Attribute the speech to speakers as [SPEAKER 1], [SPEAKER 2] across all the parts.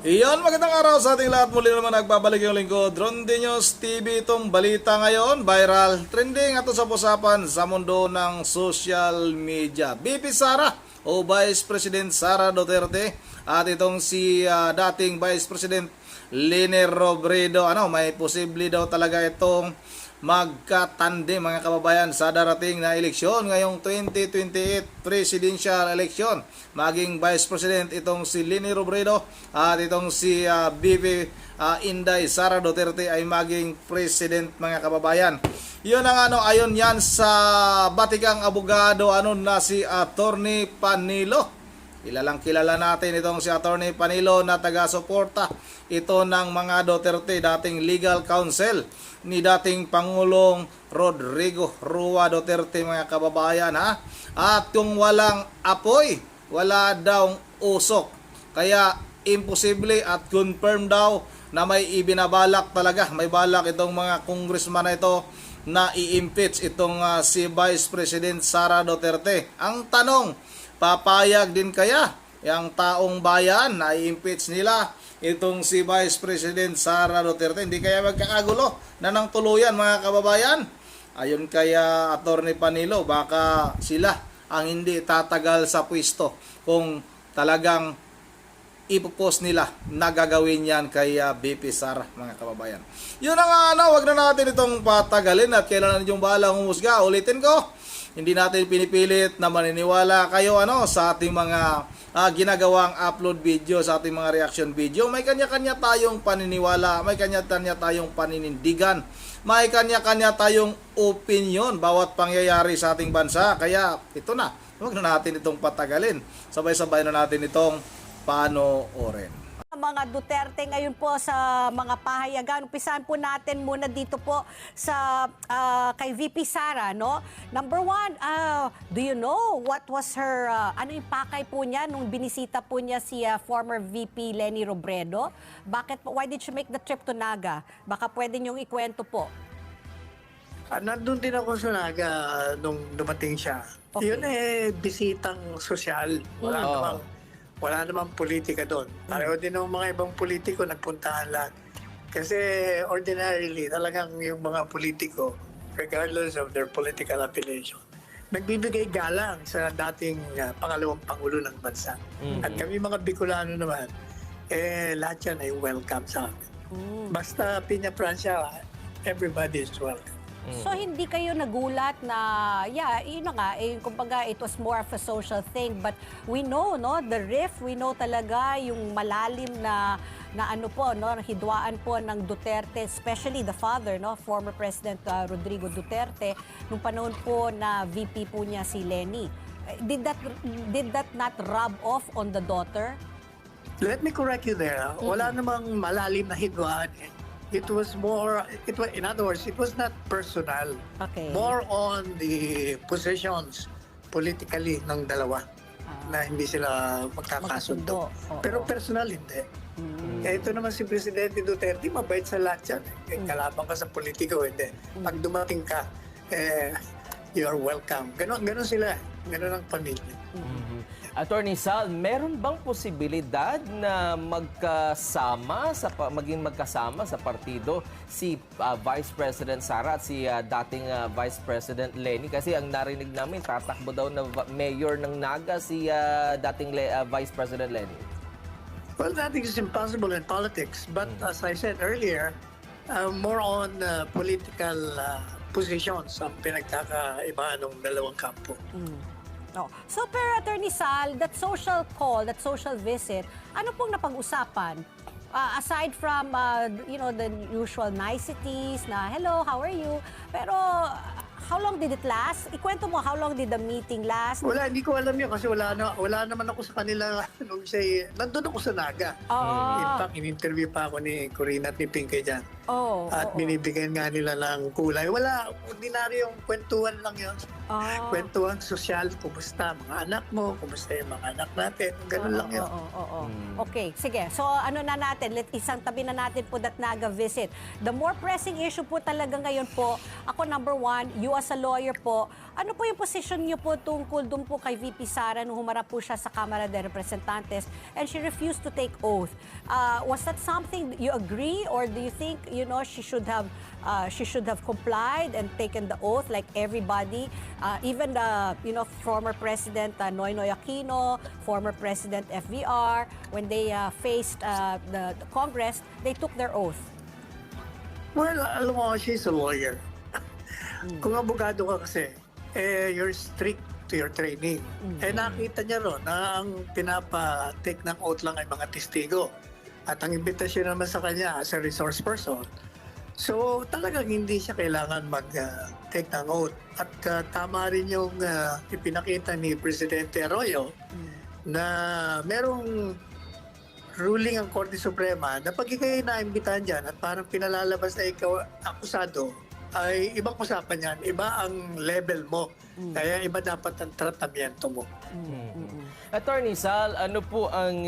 [SPEAKER 1] Iyon, magandang araw sa ating lahat. Muli naman nagbabalik yung lingkod Ron De News TV. Itong balita ngayon, viral, trending at usap-usapan sa mundo ng social media. BP Sara o Vice President Sara Duterte at itong si dating Vice President Leni Robredo. May posible daw talaga itong magkatandem mga kababayan sa darating na eleksyon ngayong 2028 presidential election. Maging Vice President itong si Leni Robredo at itong si BP Inday Sara Duterte ay maging President mga kababayan. Yun ang ayon yan sa batikang abogado na si Attorney Panilo. Kilalang kilala natin itong si Attorney Panilo na taga-suporta ito ng mga Duterte, dating legal counsel ni dating Pangulong Rodrigo Roa Duterte mga kababayan At kung walang apoy, wala daw usok. Kaya imposible at confirm daw na may ibinabalak talaga. May balak itong mga congressman na ito na i-impeach itong si Vice President Sara Duterte. Ang tanong, papayag din kaya yung taong bayan na i-impeach nila itong si Vice President Sara Duterte? Hindi kaya magkakagulo na ng tuluyan mga kababayan? Ayon kaya Attorney Panilo, baka sila ang hindi tatagal sa pwesto kung talagang ipopost nila na gagawin yan kay BP Sara mga kababayan. Yun ang wag na natin itong patagalin at kailangan yung bahalang humusga. Ulitin ko, hindi natin pinipilit na maniniwala kayo sa ating mga ginagawang upload video, sa ating mga reaction video. May kanya-kanya tayong paniniwala, may kanya-kanya tayong paninindigan, may kanya-kanya tayong opinion bawat pangyayari sa ating bansa. Kaya ito na, huwag na natin itong patagalin. Sabay-sabay na natin itong panoorin.
[SPEAKER 2] Mga Duterte ngayon po sa mga pahayagan. Umpisahan po natin muna dito po sa kay VP Sara, no? Number one, do you know what was her, ano yung pakay po niya nung binisita po niya si former VP Leni Robredo? Bakit po, why did she make the trip to Naga? Baka pwede niyong ikwento po.
[SPEAKER 3] Nandun din ako sa Naga nung dumating siya.
[SPEAKER 2] Okay.
[SPEAKER 3] Yun bisitang sosyal. Wala namang politika doon. Pareho din ng mga ibang politiko nagpuntahan lahat. Kasi ordinarily, talagang yung mga politiko, regardless of their political affiliation, nagbibigay galang sa dating pangalawang pangulo ng bansa. At kami mga Bicolano naman, lahat yan ay welcome sa amin. Basta Piña Francia, everybody is welcome.
[SPEAKER 2] So hindi kayo nagulat na, yun na nga, kumbaga it was more of a social thing, but we know, no, the rift, we know talaga yung malalim na ano po, no, hidwaan po ng Duterte, especially the father, no, former President Rodrigo Duterte, nung panahon po na VP po niya si Leni. Did that not rub off on the daughter?
[SPEAKER 3] Let me correct you there. Wala namang malalim na hidwaan. It was more, in other words, it was not personal.
[SPEAKER 2] Okay.
[SPEAKER 3] More on the positions politically ng dalawa na hindi sila magkakasundo. Pero personal, hindi. Kaya ito naman si Presidente Duterte, mabait sa lahat yan. Kalaban ka sa politiko, hindi. Pag dumating ka, you are welcome. Ganon sila. Ganon ang pamilya.
[SPEAKER 4] Attorney Sal, meron bang posibilidad na maging magkasama sa partido si Vice President Sara at si dating Vice President Leni? Kasi ang narinig namin, tatakbo daw na mayor ng Naga si dating Vice President Leni.
[SPEAKER 3] Well, nothing is impossible in politics. But as I said earlier, more on political positions ang pinagkakaibahan ng dalawang kampo.
[SPEAKER 2] No. So, pero Attorney Sal, that social call, that social visit, ano pong napag-usapan? Aside from, the usual niceties na, hello, how are you? Pero, how long did it last? Ikwento mo, how long did the meeting last?
[SPEAKER 3] Wala, hindi ko alam yun kasi wala naman ako sa kanila nung nandun ako sa Naga. In fact, in-interview pa ako ni Corina at ni Pinkay dyan. At binibigyan nga nila ng kulay. Wala, ordinaryong kwentuhan lang yun. Kwentuhan sosyal, kumusta mga anak mo, kumusta yung mga anak natin, ganun lang yun.
[SPEAKER 2] Okay, sige. So ano na natin, isang tabi na natin po that Naga visit. The more pressing issue po talaga ngayon po, ako number one, you as a lawyer po, ano po yung position niyo po tungkol dun po kay VP Sara nung humarap po siya sa Kamara de Representantes and she refused to take oath? Was that something you agree or do you think, she should have complied and taken the oath like everybody, even the former President Noynoy Aquino, former President FVR, when they faced the Congress, they took their oath?
[SPEAKER 3] Well, alam mo, she's a lawyer. Kung abogado ka kasi, you're strict to your training. Nakita niya ron na ang pinapa-take ng oath lang ay mga testigo. At ang imbitasyon naman sa kanya as a resource person. So talagang hindi siya kailangan mag-take ng oath. At tama rin yung ipinakita ni Presidente Arroyo na merong ruling ang Korte Suprema na pag ikay naimbitahan dyan at parang pinalalabas na ikaw akusado, ay ibang usapan yan. Iba ang level mo. Kaya iba dapat ang tratamiento mo.
[SPEAKER 4] Attorney Sal, ano po ang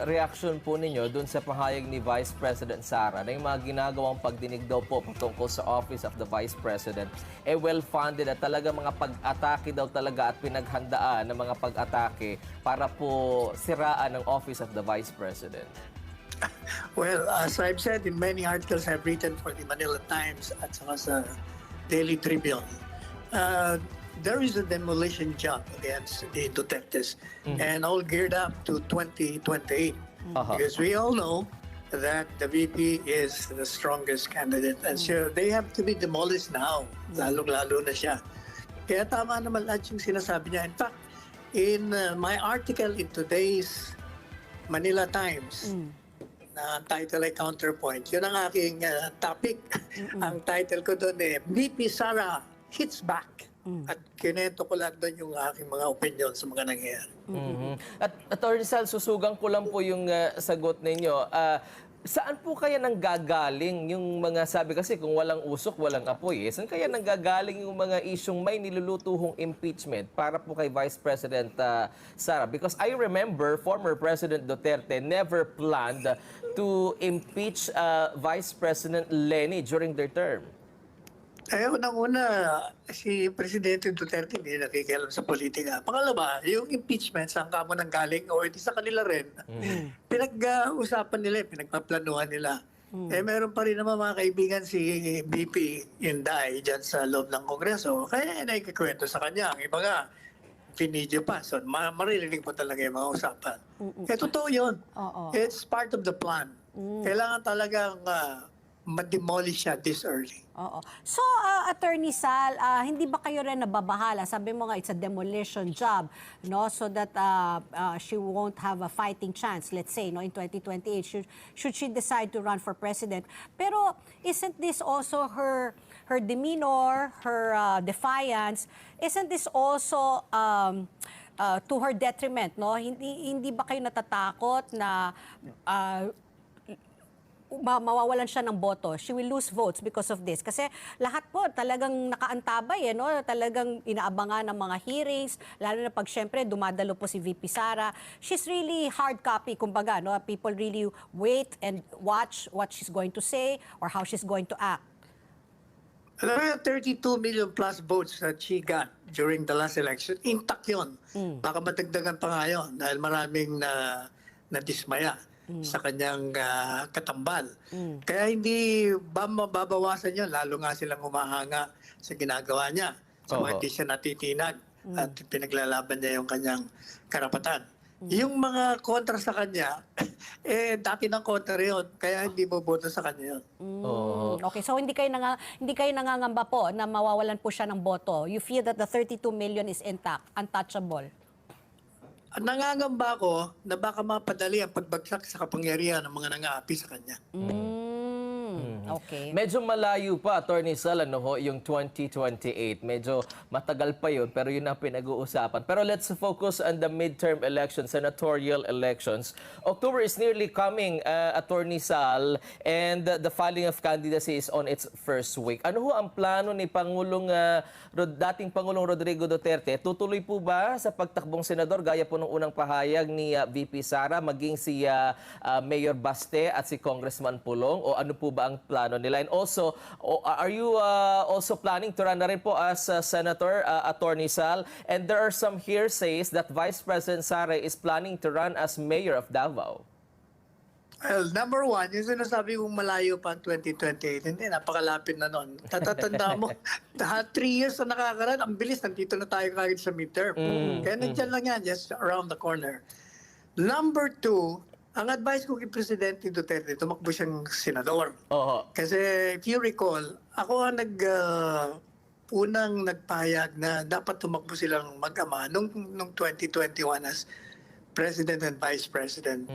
[SPEAKER 4] reaction po ninyo dun sa pahayag ni Vice President Sara na yung mga ginagawang pagdinig daw po patungkol sa Office of the Vice President well-funded at talaga mga pag-atake daw talaga at pinaghandaan ng mga pag-atake para po siraan ng Office of the Vice President?
[SPEAKER 3] Well, as I've said in many articles I've written for the Manila Times at saka sa Daily Tribune, there is a demolition job against the Dutertes and all geared up to 2028. Because we all know that the VP is the strongest candidate and so they have to be demolished now, lalong-lalo na siya. Kaya tama naman lahat yung sinasabi niya. In fact, in my article in today's Manila Times, na title ay Counterpoint, yun ang aking topic. Ang title ko doon VP Sara hits back. At kinento ko lang doon yung aking mga opinion sa mga nangyayari.
[SPEAKER 4] At Attorney Sal, susugang ko lang po yung sagot ninyo. Saan po kaya nanggagaling yung mga sabi kasi kung walang usok, walang apoy. Saan kaya nanggagaling yung mga isyong may nilulutuhong impeachment para po kay Vice President Sara? Because I remember former President Duterte never planned to impeach Vice President Leni during their term.
[SPEAKER 3] Unang-una, si Presidente Duterte hindi nakikialam sa politika. Pangalawa, yung impeachment, saan ka mo nang galing o hindi sa kanila rin, pinag-usapan nila, pinagpaplanuhan nila. Meron pa rin naman mga kaibigan si BP Inday dyan sa loob ng Kongreso. Kaya nakikikwento sa kanya. Ang iba nga, pinidyo pa. So, maririnig mo talaga yung mga usapan. Totoo yun. It's part of the plan. Kailangan talagang ma-demolish siya this early.
[SPEAKER 2] So, Attorney Sal, hindi ba kayo rin nababahala? Sabi mo nga, it's a demolition job, no? So that she won't have a fighting chance, let's say, no, in 2028, should she decide to run for president. Pero isn't this also her demeanor, her defiance, isn't this also to her detriment, no? Hindi ba kayo natatakot na mawawalan siya ng boto? She will lose votes because of this. Kasi lahat po talagang nakaantabay, no? Talagang inaabangan ng mga hearings, lalo na pag syempre dumadalo po si VP Sara. She's really hard copy, kumbaga, no? People really wait and watch what she's going to say or how she's going to act.
[SPEAKER 3] Alam mo, 32 million plus votes that she got during the last election, intact yun. Baka matagdagan pa nga yun dahil maraming nadismaya sa kanyang katambal. Kaya hindi ba mababawasan yun, lalo nga silang humahanga sa ginagawa niya. So hindi siya natitinag at pinaglalaban niya yung kanyang karapatan. Yung mga kontra sa kanya, dati ng kontra yun, kaya hindi boboto sa kanya yun.
[SPEAKER 2] Okay, so hindi kayo nangangamba po na mawawalan po siya ng boto. You feel that the 32 million is intact, untouchable?
[SPEAKER 3] Nangangamba ko na baka mapadali ang pagbagsak sa kapangyarihan ng mga nang-aapi sa kanya.
[SPEAKER 2] Okay.
[SPEAKER 4] Medyo malayo pa, Attorney Sal, ano ho, yung 2028. Medyo matagal pa yun, pero yun ang pinag-uusapan. Pero let's focus on the midterm elections, senatorial elections. October is nearly coming, Attorney Sal, and the filing of candidacy is on its first week. Ano ho ang plano ni dating Pangulong Rodrigo Duterte? Tutuloy po ba sa pagtakbong senador gaya po ng unang pahayag ni VP Sara, maging si Mayor Baste at si Congressman Pulong, o ano po ba ang plano nila? And also, are you also planning to run na rin po as Senator, Attorney Sal? And there are some hearsays that Vice President Sara is planning to run as Mayor of Davao.
[SPEAKER 3] Well, number one, yung sinasabi kong malayo pa ang 2028, hindi, napakalapit na nun. Tatatanda mo, 3 years na nakakaraan, ang bilis, nandito na tayo kagad sa midterm. Kaya nandiyan lang yan, just around the corner. Number two, ang advice ko kay Presidente Duterte, tumakbo siyang senador.
[SPEAKER 4] Oho.
[SPEAKER 3] Kasi if you recall, ako ang unang nagpahayag na dapat tumakbo silang mag-ama nung 2021 as President and Vice President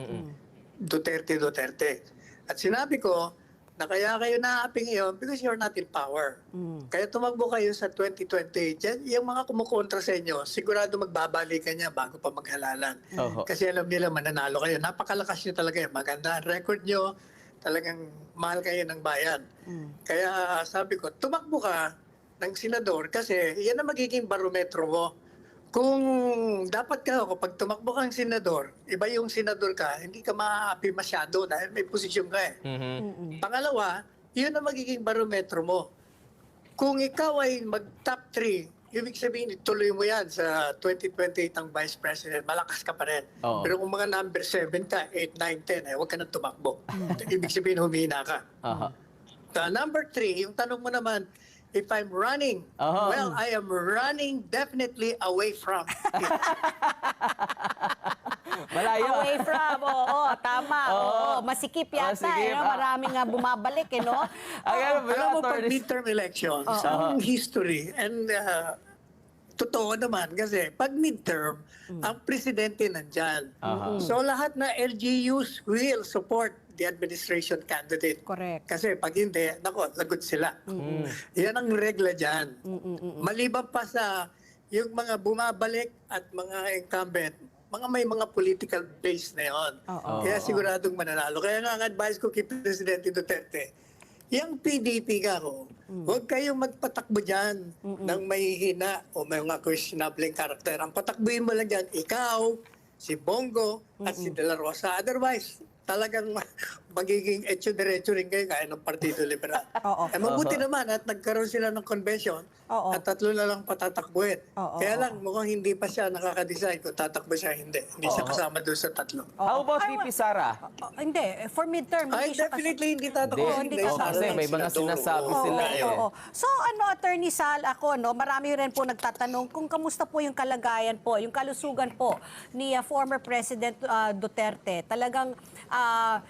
[SPEAKER 3] Duterte. At sinabi ko na kaya kayo naaping ngayon because you're not in power. Kaya tumakbo kayo sa 2028. Yan, yung mga kumukontra sa inyo, sigurado magbabalikan niya bago pa maghalalan.
[SPEAKER 4] Oho.
[SPEAKER 3] Kasi alam nila mananalo kayo. Napakalakas niyo talaga. Maganda ang record niyo. Talagang mahal kayo ng bayan. Kaya sabi ko, tumakbo ka ng senador kasi yan ang magiging barometro mo. Kung dapat ka, kapag tumakbo kang senador, iba yung senador ka, hindi ka maapi masyado dahil may posisyon ka eh. Pangalawa, yun ang magiging barometro mo. Kung ikaw ay mag-top 3, ibig sabihin, ituloy mo yan sa 2028 ang Vice President, malakas ka pa rin.
[SPEAKER 4] Oo.
[SPEAKER 3] Pero kung mga number 7 ka, 8, 9, 10, huwag ka nang tumakbo. Ibig sabihin, humina ka.
[SPEAKER 4] Aha.
[SPEAKER 3] Number 3, yung tanong mo naman, if I'm running,
[SPEAKER 4] Aha.
[SPEAKER 3] well, I am running definitely away from it.
[SPEAKER 4] Malayo.
[SPEAKER 2] Away from, oo, tama. Oo, masikip yata.
[SPEAKER 4] Masikip,
[SPEAKER 2] Maraming nga bumabalik, no?
[SPEAKER 4] Ayan,
[SPEAKER 3] Alam mo, pag
[SPEAKER 4] Attorney-
[SPEAKER 3] midterm elections, ang history, and totoo naman kasi pag midterm, ang presidente nandyan. So lahat na LGUs will support the administration candidate.
[SPEAKER 2] Correct.
[SPEAKER 3] Kasi pag hindi, nako, lagot sila. Yan ang regla dyan. Maliban pa sa yung mga bumabalik at mga incumbent, may mga political base na yun. Kaya siguradong mananalo. Kaya nga ang advice ko kay Presidente Duterte, yung PDP ka ko, huwag kayong magpatakbo dyan ng mahihina o may mga questionable karakter. Ang patakbuhin mo lang dyan, ikaw, si Bongo, at si De La Rosa. Otherwise, talagang magiging etyo-derecho rin kayo kaya ng Partido Liberal.
[SPEAKER 2] Oo.
[SPEAKER 3] Mabuti naman at nagkaroon sila ng convention
[SPEAKER 2] Oo.
[SPEAKER 3] at 3 na lang patatakbuhin.
[SPEAKER 2] Oo,
[SPEAKER 3] Kaya lang, mukhang hindi pa siya nakaka-decide kung tatakbo siya hindi. Hindi siya kasama doon sa 3.
[SPEAKER 4] How about VP Sara?
[SPEAKER 2] Hindi, for midterm,
[SPEAKER 3] Ay,
[SPEAKER 2] hindi siya
[SPEAKER 3] definitely hindi tatakbo.
[SPEAKER 2] Hindi
[SPEAKER 4] Oo,
[SPEAKER 3] Sara
[SPEAKER 4] kasi
[SPEAKER 3] lang
[SPEAKER 4] may mga
[SPEAKER 3] senador.
[SPEAKER 4] sinasabi
[SPEAKER 3] Oo.
[SPEAKER 4] sila eh.
[SPEAKER 2] Oo. So Attorney Sal, marami rin po nagtatanong kung kamusta po yung kalagayan po, yung kalusugan po ni former President Duterte. Talagang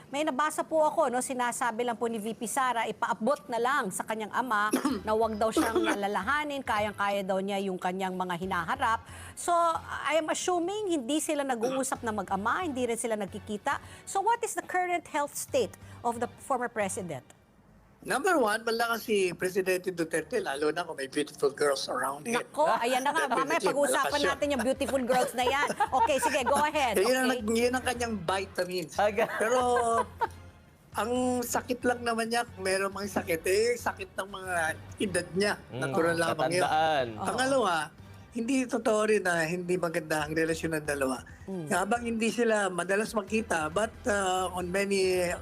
[SPEAKER 2] may nabasa po ako, sinasabi lang po ni VP Sara, ipaabot na lang sa kanyang ama na wag daw siyang alalahanin, kayang-kaya daw niya yung kanyang mga hinaharap. So I am assuming hindi sila nag-uusap na mag-ama, hindi rin sila nagkikita. So what is the current health state of the former president?
[SPEAKER 3] Number 1, malakas si Presidente Duterte, lalo na kung may beautiful girls around him.
[SPEAKER 2] Nako, ayan na nga. Mamaya pag-uusapan natin yung beautiful girls na yan. Okay, sige, go ahead. Okay.
[SPEAKER 3] Yun ang kanyang vitamins.
[SPEAKER 4] Aga.
[SPEAKER 3] Pero ang sakit lang naman niya, kung meron mang sakit, sakit ng mga edad niya. Natural lamang yun.
[SPEAKER 4] Katandaan.
[SPEAKER 3] Pangalawa, hindi totoo rin na hindi maganda ang relasyon ng dalawa. Habang hindi sila madalas makita, but on many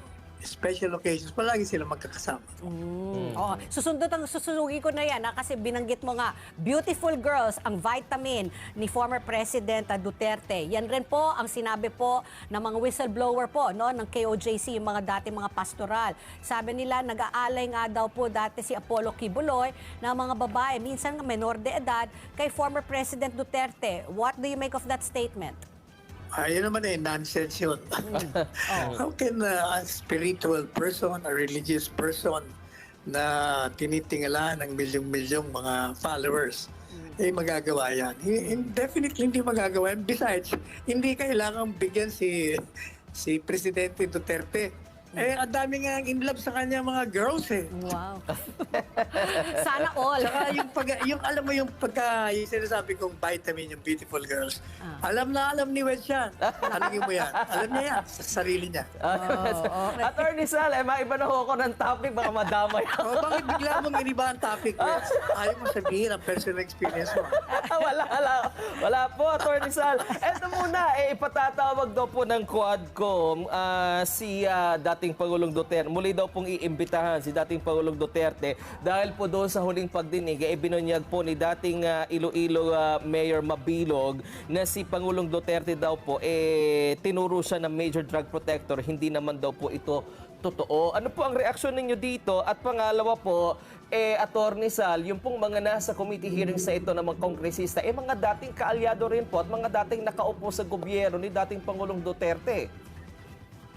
[SPEAKER 3] special occasions, palagi sila magkakasama.
[SPEAKER 2] Oo. Susundugin ko na yan kasi binanggit mo nga, beautiful girls, ang vitamin ni former President Duterte. Yan rin po ang sinabi po ng mga whistleblower po ng KOJC, yung mga dati mga pastoral. Sabi nila, nag-aalay nga daw po dati si Apollo Kibuloy na mga babae, minsan menor de edad, kay former President Duterte. What do you make of that statement?
[SPEAKER 3] Yun naman nonsense yun. How can a spiritual person, a religious person na tinitingala ng milyong-milyong mga followers, magagawa yan? Definitely hindi magagawa yan. Besides, hindi kailangan bigyan si Presidente Duterte ang dami nga in love sa kanya mga girls eh.
[SPEAKER 2] Wow. Sana all.
[SPEAKER 3] Saka yung alam mo yung yung sinasabi kong vitamin, yung beautiful girls. Alam na alam ni Wes yan. Tanungin mo yan. Alam niya yan sa sarili niya.
[SPEAKER 4] Attorney Sal, maiba na ho ako ng topic, baka madamay ako.
[SPEAKER 3] Bakit bigla mong iniba ang topic, Wes? Ayaw mo sabihin ang personal experience mo.
[SPEAKER 4] Wala po, Attorney Sal. Eto muna, ipatatawag daw po ng Quadcom si dating Pangulong Duterte. Muli daw pong iimbitahan si dating Pangulong Duterte dahil po doon sa huling pagdinig, binunyag po ni dating Iloilo Mayor Mabilog na si Pangulong Duterte daw po, tinuro siya ng major drug protector. Hindi naman daw po ito totoo. Ano po ang reaksyon ninyo dito? At pangalawa po, Attorney Sal, yung pong mga nasa committee hearings sa ito ng mga kongresista, mga dating kaalyado rin po at mga dating nakaupo sa gobyerno ni dating Pangulong Duterte.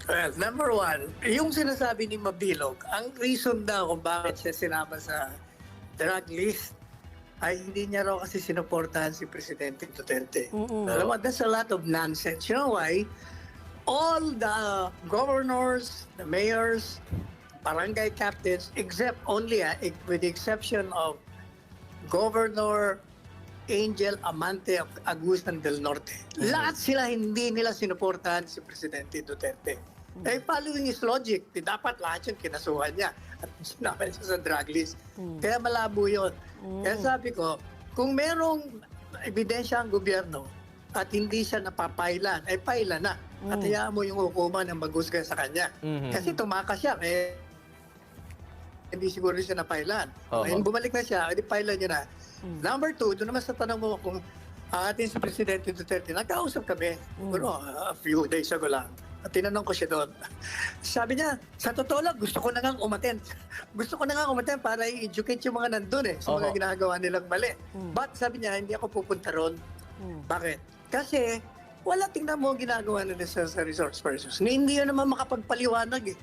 [SPEAKER 3] Well, number one, yung sinasabi ni Mabilog, ang reason daw kung bakit siya sinama sa drug list ay hindi niya raw kasi sinuportahan si Presidente Duterte. Alam mo, that's a lot of nonsense. You know why? All the governors, the mayors, barangay captains, except only, with the exception of Governor Angel Amante of Agusan del Norte. Lahat sila hindi nila sinuportahan si Presidente Duterte. Following his logic, dapat lahat yung kinasuhan niya at sinama siya sa drug list. Kaya malabo yun. Kaya sabi ko, kung merong ebidensya ang gobyerno at hindi siya napapailan, ay pailan na. At hayaan mo yung hukuman na maghusga sa kanya. Kasi tumakas siya, hindi siguro siya napailan. Ngayon bumalik na siya, edi pailan niya na. Number two, doon naman sa tanong mo kung atin si Presidente Duterte, nagkausap kami, a few days ago lang. At tinanong ko siya doon. Sabi niya, sa totoo lang, gusto ko na nga umattend. Gusto ko na nga umattend para i-educate yung mga nandun sa mga ginagawa nilang mali. But sabi niya, hindi ako pupunta ron. Bakit? Kasi, wala, tingnan mo ang ginagawa nila sa resource persons. Hindi yun naman makapagpaliwanag eh.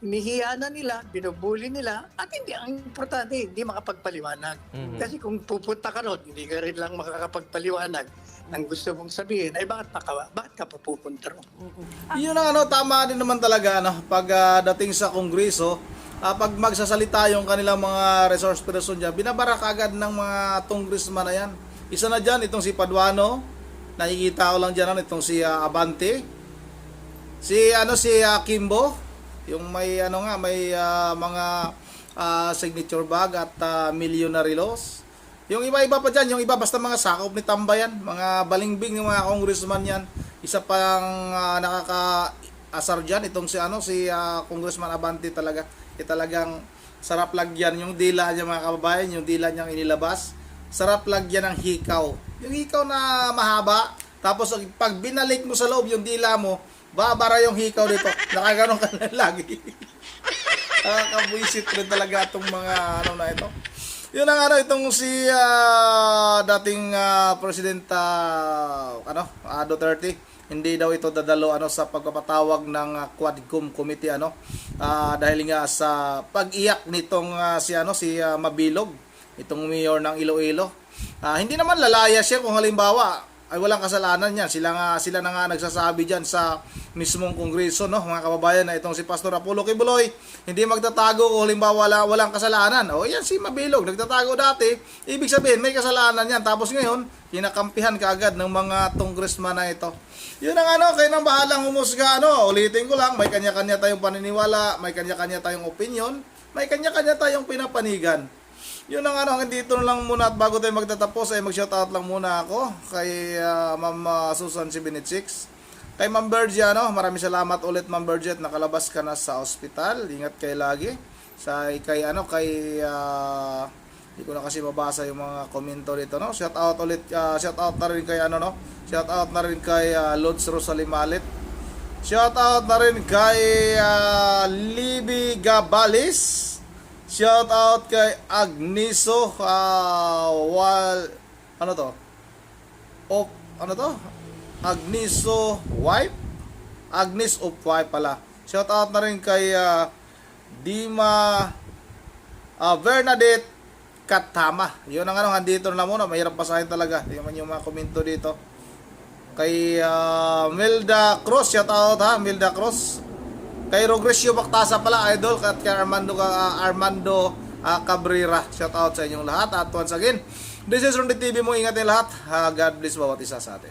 [SPEAKER 3] Nihiya na nila, binubuli nila, at hindi, ang importante, hindi makapagpaliwanag. Kasi kung pupunta ka ron, hindi ka rin lang makakapagpaliwanag ang gusto mong sabihin, ay bakit ka pa pupunta ron?
[SPEAKER 1] Yun ang tama din naman talaga pag dating sa Kongreso, pag magsasalita yung kanilang mga resource person dyan, binabara agad ng mga congressman na yan. Isa na dyan, itong si Paduano, nakikita ko lang dyan, itong si Abante, si Kimbo, yung may may mga signature bag at millionary laws. Yung iba-iba pa dyan, yung iba basta mga sakop ni Tambayan, mga balingbing ng mga congressman yan. Isa pang nakaka-asar dyan, itong si Congressman Abante talaga. Talagang sarap lagyan yung dila niya mga kababayan, yung dila niyang inilabas. Sarap lagyan ng hikaw. Yung hikaw na mahaba, tapos pag binalik mo sa loob yung dila mo, babara yung hikaw dito. Nakaganon ka na lagi. Nakakabuisit rin talaga itong mga na ito. Yun ang itong si dating Presidenta Duterte. Hindi daw ito dadalo sa pagpapatawag ng Quadcom Committee dahil nga sa pag-iyak nitong si Mabilog, itong mayor ng Iloilo. Hindi naman lalaya siya kung halimbawa ay walang kasalanan niya. Sila na nga nagsasabi diyan sa mismong kongreso, mga kababayan, na itong si Pastor Apollo Kibuloy hindi magtatago kung halimbawa walang kasalanan. Yan si Mabilog, nagtatago dati, ibig sabihin may kasalanan yan. Tapos ngayon, kinakampihan kaagad ng mga congressman na ito. Yun ang kayo nang bahalang humusga. Ulitin ko lang, may kanya-kanya tayong paniniwala, may kanya-kanya tayong opinion, may kanya-kanya tayong pinapanigan. Yun ang dito lang muna, at bago tayo magtatapos ay mag-shoutout lang muna ako kay Ma'am Susan 76. Kay Ma'am Bergia, maraming salamat ulit Ma'am Bergia, at nakalabas ka na sa ospital. Ingat kayo lagi. Kay hindi ko na kasi mabasa yung mga komento dito, Shoutout ulit, shoutout na rin kay shoutout na rin kay Lods Rosalie Malit. Shoutout na rin kay Libby Gabalis. Shout out kay Agniso Agniso wife? Agnes of wife pala. Shout out na rin kay Dima Bernadette Katama. Yun ang andito na muna. Mahirap basahin talaga. Tingnan yung mga komento dito. Kay Milda Cruz, shout out Milda Cruz. Kay Rogresio Bactasa pala, idol, at kay Armando Cabrera. Shout out sa inyong lahat. At once again, this is Ronde TV mo. Ingat niyo lahat. God bless bawat isa sa atin.